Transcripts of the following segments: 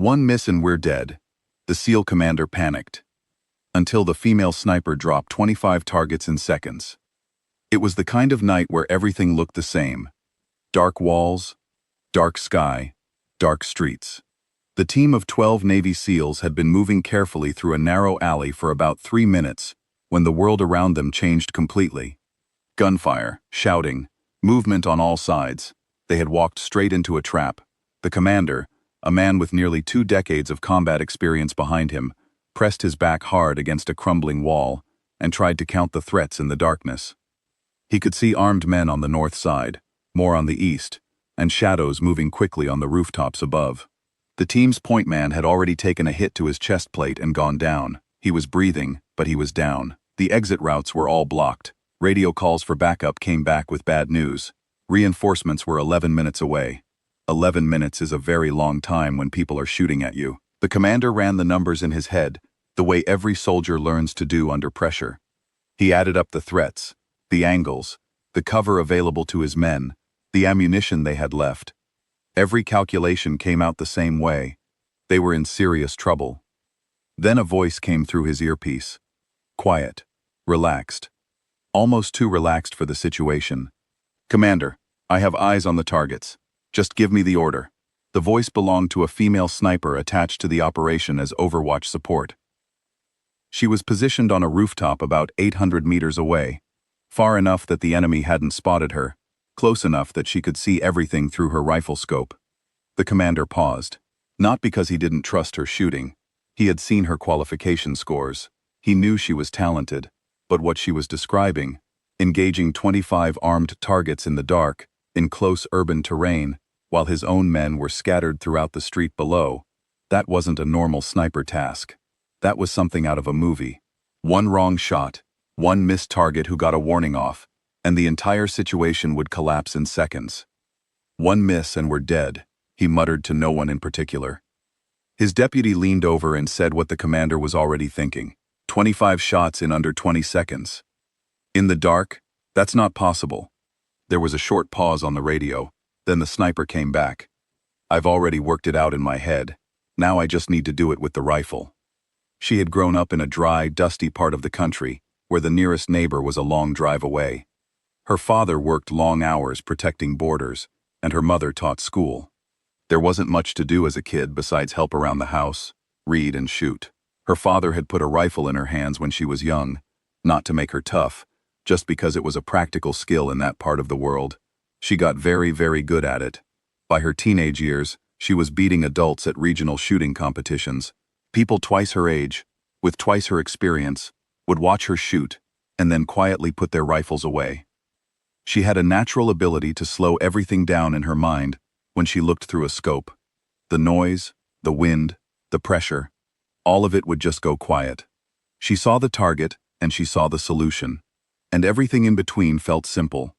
One miss and we're dead. The SEAL commander panicked. Until the female sniper dropped 25 targets in seconds. It was the kind of night where everything looked the same. Dark walls, dark sky, dark streets. The team of 12 Navy SEALs had been moving carefully through a narrow alley for about 3 minutes when the world around them changed completely. Gunfire, shouting, movement on all sides. They had walked straight into a trap. The commander, a man with nearly 2 decades of combat experience behind him, pressed his back hard against a crumbling wall and tried to count the threats in the darkness. He could see armed men on the north side, more on the east, and shadows moving quickly on the rooftops above. The team's point man had already taken a hit to his chest plate and gone down. He was breathing, but he was down. The exit routes were all blocked. Radio calls for backup came back with bad news. Reinforcements were 11 minutes away. 11 minutes is a very long time when people are shooting at you. The commander ran the numbers in his head, the way every soldier learns to do under pressure. He added up the threats, the angles, the cover available to his men, the ammunition they had left. Every calculation came out the same way. They were in serious trouble. Then a voice came through his earpiece. Quiet, relaxed. Almost too relaxed for the situation. "Commander, I have eyes on the targets. Just give me the order." The voice belonged to a female sniper attached to the operation as Overwatch support. She was positioned on a rooftop about 800 meters away, far enough that the enemy hadn't spotted her, close enough that she could see everything through her rifle scope. The commander paused. Not because he didn't trust her shooting. He had seen her qualification scores. He knew she was talented, but what she was describing, engaging 25 armed targets in the dark, in close urban terrain, while his own men were scattered throughout the street below, that wasn't a normal sniper task. That was something out of a movie. One wrong shot, one missed target who got a warning off, and the entire situation would collapse in seconds. "One miss and we're dead," he muttered to no one in particular. His deputy leaned over and said what the commander was already thinking. 25 shots in under 20 seconds. In the dark, that's not possible. There was a short pause on the radio, then the sniper came back. "I've already worked it out in my head. Now I just need to do it with the rifle." She had grown up in a dry, dusty part of the country, where the nearest neighbor was a long drive away. Her father worked long hours protecting borders, and her mother taught school. There wasn't much to do as a kid besides help around the house, read and shoot. Her father had put a rifle in her hands when she was young, not to make her tough, just because it was a practical skill in that part of the world. She got very, very good at it. By her teenage years, she was beating adults at regional shooting competitions. People twice her age, with twice her experience, would watch her shoot, and then quietly put their rifles away. She had a natural ability to slow everything down in her mind when she looked through a scope. The noise, the wind, the pressure, all of it would just go quiet. She saw the target, and she saw the solution. And everything in between felt simple.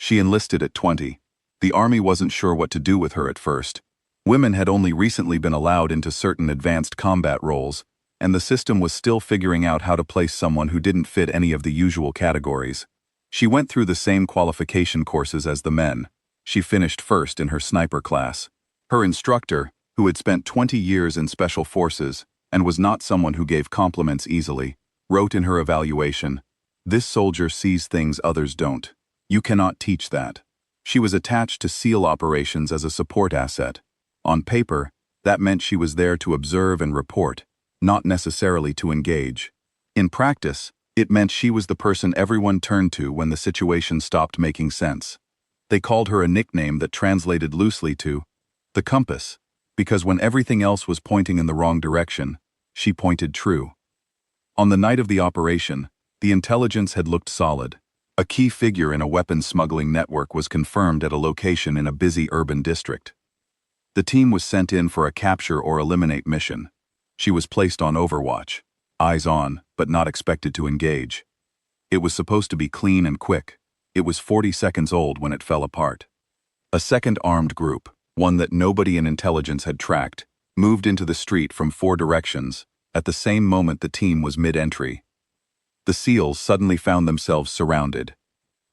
She enlisted at 20. The army wasn't sure what to do with her at first. Women had only recently been allowed into certain advanced combat roles, and the system was still figuring out how to place someone who didn't fit any of the usual categories. She went through the same qualification courses as the men. She finished first in her sniper class. Her instructor, who had spent 20 years in special forces and was not someone who gave compliments easily, wrote in her evaluation, "This soldier sees things others don't. You cannot teach that." She was attached to SEAL operations as a support asset. On paper, that meant she was there to observe and report, not necessarily to engage. In practice, it meant she was the person everyone turned to when the situation stopped making sense. They called her a nickname that translated loosely to the compass, because when everything else was pointing in the wrong direction, she pointed true. On the night of the operation, the intelligence had looked solid. A key figure in a weapons smuggling network was confirmed at a location in a busy urban district. The team was sent in for a capture or eliminate mission. She was placed on Overwatch, eyes on, but not expected to engage. It was supposed to be clean and quick. It was 40 seconds old when it fell apart. A second armed group, one that nobody in intelligence had tracked, moved into the street from 4 directions, at the same moment the team was mid-entry. The SEALs suddenly found themselves surrounded.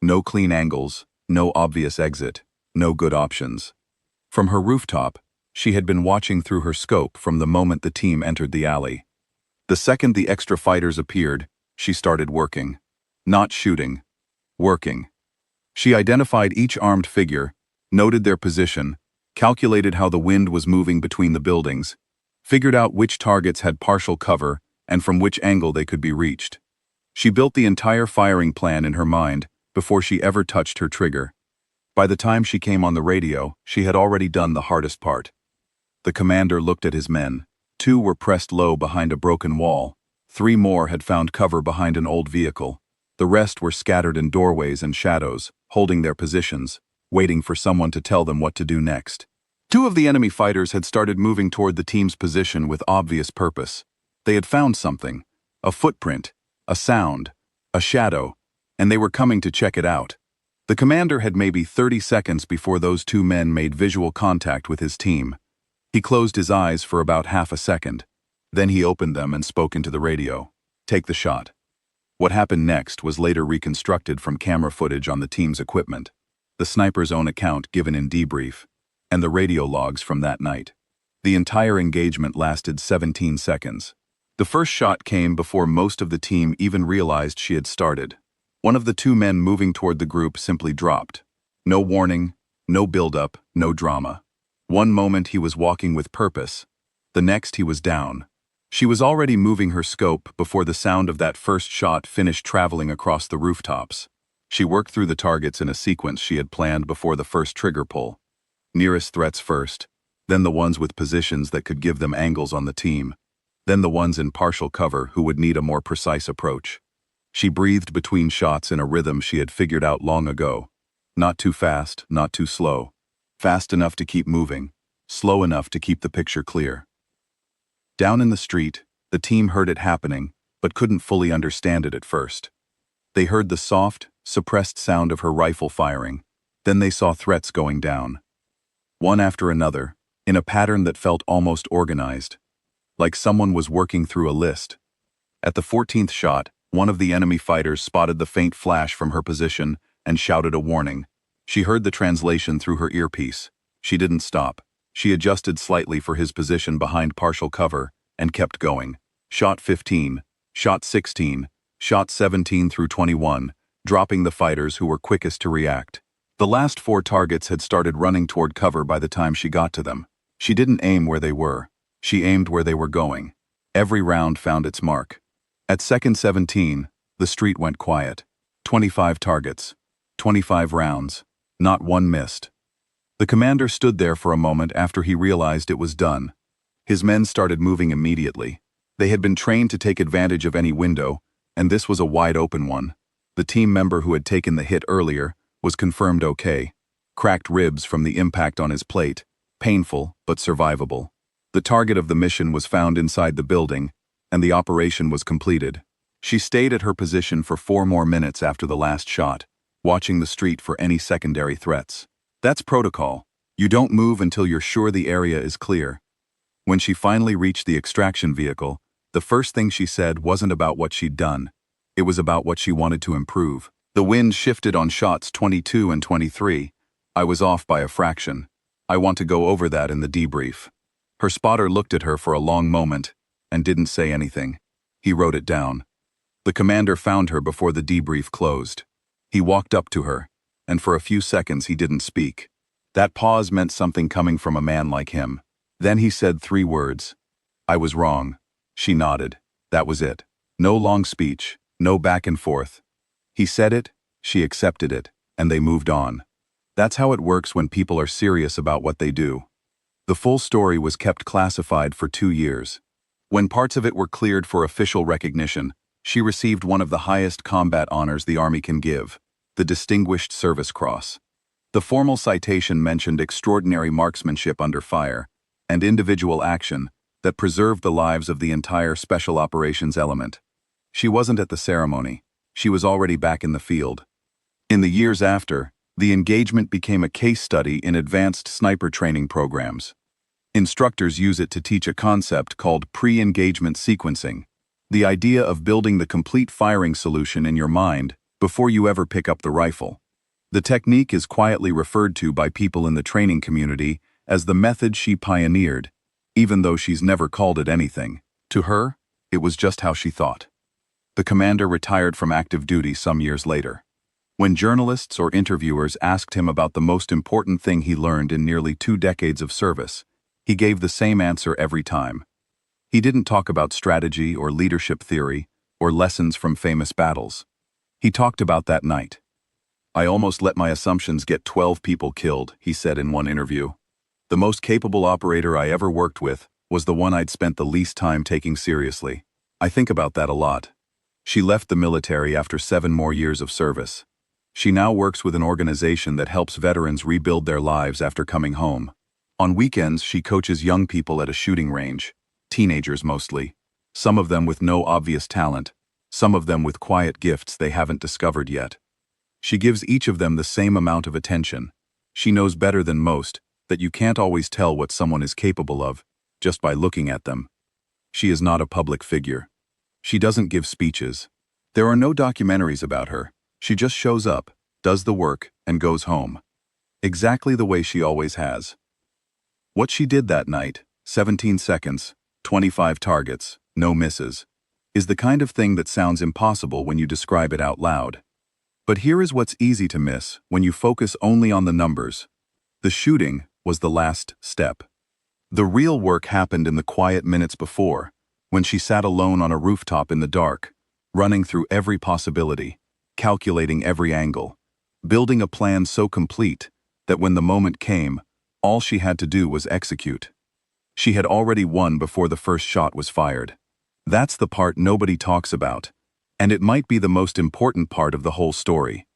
No clean angles, no obvious exit, no good options. From her rooftop, She had been watching through her scope from the moment the team entered the alley. The second the extra fighters appeared, she started working. Not shooting. Working. She identified each armed figure, noted their position, calculated how the wind was moving between the buildings, figured out which targets had partial cover and from which angle they could be reached. She built the entire firing plan in her mind before she ever touched her trigger. By the time she came on the radio, she had already done the hardest part. The commander looked at his men. 2 were pressed low behind a broken wall. 3 more had found cover behind an old vehicle. The rest were scattered in doorways and shadows, holding their positions, waiting for someone to tell them what to do next. 2 of the enemy fighters had started moving toward the team's position with obvious purpose. They had found something, a footprint, a sound, a shadow, and they were coming to check it out. The commander had maybe 30 seconds before those 2 men made visual contact with his team. He closed his eyes for about half a second. Then he opened them and spoke into the radio. Take the shot. What happened next was later reconstructed from camera footage on the team's equipment, the sniper's own account given in debrief, and the radio logs from that night. The entire engagement lasted 17 seconds. The first shot came before most of the team even realized she had started. One of the 2 men moving toward the group simply dropped. No warning, no build-up, no drama. One moment he was walking with purpose, the next he was down. She was already moving her scope before the sound of that first shot finished traveling across the rooftops. She worked through the targets in a sequence she had planned before the first trigger pull. Nearest threats first, then the ones with positions that could give them angles on the team, then the ones in partial cover who would need a more precise approach. She breathed between shots in a rhythm she had figured out long ago. Not too fast, not too slow. Fast enough to keep moving, slow enough to keep the picture clear. Down in the street, the team heard it happening, but couldn't fully understand it at first. They heard the soft, suppressed sound of her rifle firing, then they saw threats going down. One after another, in a pattern that felt almost organized, like someone was working through a list. At the 14th shot, one of the enemy fighters spotted the faint flash from her position and shouted a warning. She heard the translation through her earpiece. She didn't stop. She adjusted slightly for his position behind partial cover and kept going. Shot 15, shot 16, shot 17 through 21, dropping the fighters who were quickest to react. The last 4 targets had started running toward cover by the time she got to them. She didn't aim where they were. She aimed where they were going. Every round found its mark. At second 17, the street went quiet. 25 targets. 25 rounds. Not one missed. The commander stood there for a moment after he realized it was done. His men started moving immediately. They had been trained to take advantage of any window, and this was a wide open one. The team member who had taken the hit earlier was confirmed okay. Cracked ribs from the impact on his plate. Painful, but survivable. The target of the mission was found inside the building, and the operation was completed. She stayed at her position for 4 more minutes after the last shot, watching the street for any secondary threats. That's protocol. You don't move until you're sure the area is clear. When she finally reached the extraction vehicle, the first thing she said wasn't about what she'd done. It was about what she wanted to improve. The wind shifted on shots 22 and 23. I was off by a fraction. I want to go over that in the debrief. Her spotter looked at her for a long moment and didn't say anything. He wrote it down. The commander found her before the debrief closed. He walked up to her, and for a few seconds he didn't speak. That pause meant something coming from a man like him. Then he said 3 words. I was wrong. She nodded. That was it. No long speech, no back and forth. He said it, she accepted it, and they moved on. That's how it works when people are serious about what they do. The full story was kept classified for 2 years. When parts of it were cleared for official recognition, she received one of the highest combat honors the Army can give, the Distinguished Service Cross. The formal citation mentioned extraordinary marksmanship under fire and individual action that preserved the lives of the entire special operations element. She wasn't at the ceremony. She was already back in the field. In the years after, the engagement became a case study in advanced sniper training programs. Instructors use it to teach a concept called pre-engagement sequencing, the idea of building the complete firing solution in your mind before you ever pick up the rifle. The technique is quietly referred to by people in the training community as the method she pioneered, even though she's never called it anything. To her, it was just how she thought. The commander retired from active duty some years later. When journalists or interviewers asked him about the most important thing he learned in nearly 2 decades of service, he gave the same answer every time. He didn't talk about strategy or leadership theory or lessons from famous battles. He talked about that night. "I almost let my assumptions get 12 people killed," he said in one interview. "The most capable operator I ever worked with was the one I'd spent the least time taking seriously. I think about that a lot." She left the military after 7 more years of service. She now works with an organization that helps veterans rebuild their lives after coming home. On weekends, she coaches young people at a shooting range, teenagers mostly, some of them with no obvious talent, some of them with quiet gifts they haven't discovered yet. She gives each of them the same amount of attention. She knows better than most that you can't always tell what someone is capable of just by looking at them. She is not a public figure. She doesn't give speeches. There are no documentaries about her. She just shows up, does the work, and goes home. Exactly the way she always has. What she did that night, 17 seconds, 25 targets, no misses, is the kind of thing that sounds impossible when you describe it out loud. But here is what's easy to miss when you focus only on the numbers. The shooting was the last step. The real work happened in the quiet minutes before, when she sat alone on a rooftop in the dark, running through every possibility, calculating every angle, building a plan so complete that when the moment came, all she had to do was execute. She had already won before the first shot was fired. That's the part nobody talks about, and it might be the most important part of the whole story.